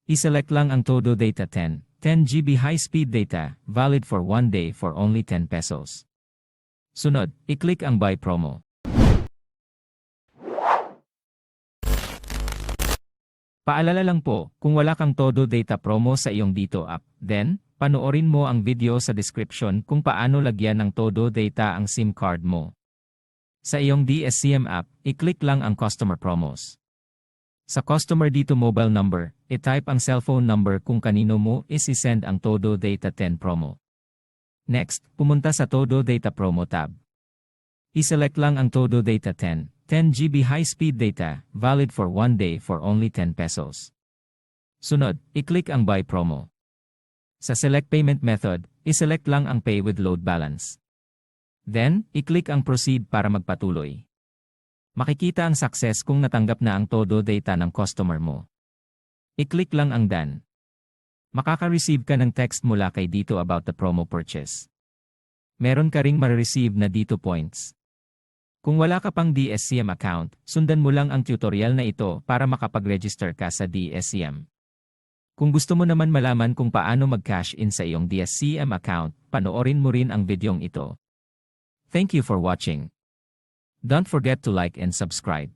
I-select lang ang Todo Data 10, 10 GB high-speed data, valid for 1 day for only 10 pesos. Sunod, i-click ang Buy Promo. Paalala lang po, kung wala kang Todo Data Promo sa iyong Dito app, then, panoorin mo ang video sa description kung paano lagyan ng Todo Data ang SIM card mo. Sa iyong DSCM app, i-click lang ang Customer Promos. Sa Customer Dito mobile number, i-type ang cellphone number kung kanino mo isi-send ang Todo Data 10 promo. Next, pumunta sa Todo Data Promo tab. I-select lang ang Todo Data 10, 10 GB high-speed data, valid for 1 day for only 10 pesos. Sunod, i-click ang Buy Promo. Sa Select Payment Method, i-select lang ang Pay with Load Balance. Then, i-click ang Proceed para magpatuloy. Makikita ang success kung natanggap na ang Todo Data ng customer mo. I-click lang ang Done. Makaka-receive ka ng text mula kay Dito about the promo purchase. Meron ka ring ma-receive na Dito points. Kung wala ka pang DSCM account, sundan mo lang ang tutorial na ito para makapag-register ka sa DSCM. Kung gusto mo naman malaman kung paano mag-cash in sa iyong DSCM account, panoorin mo rin ang videong ito. Thank you for watching. Don't forget to like and subscribe.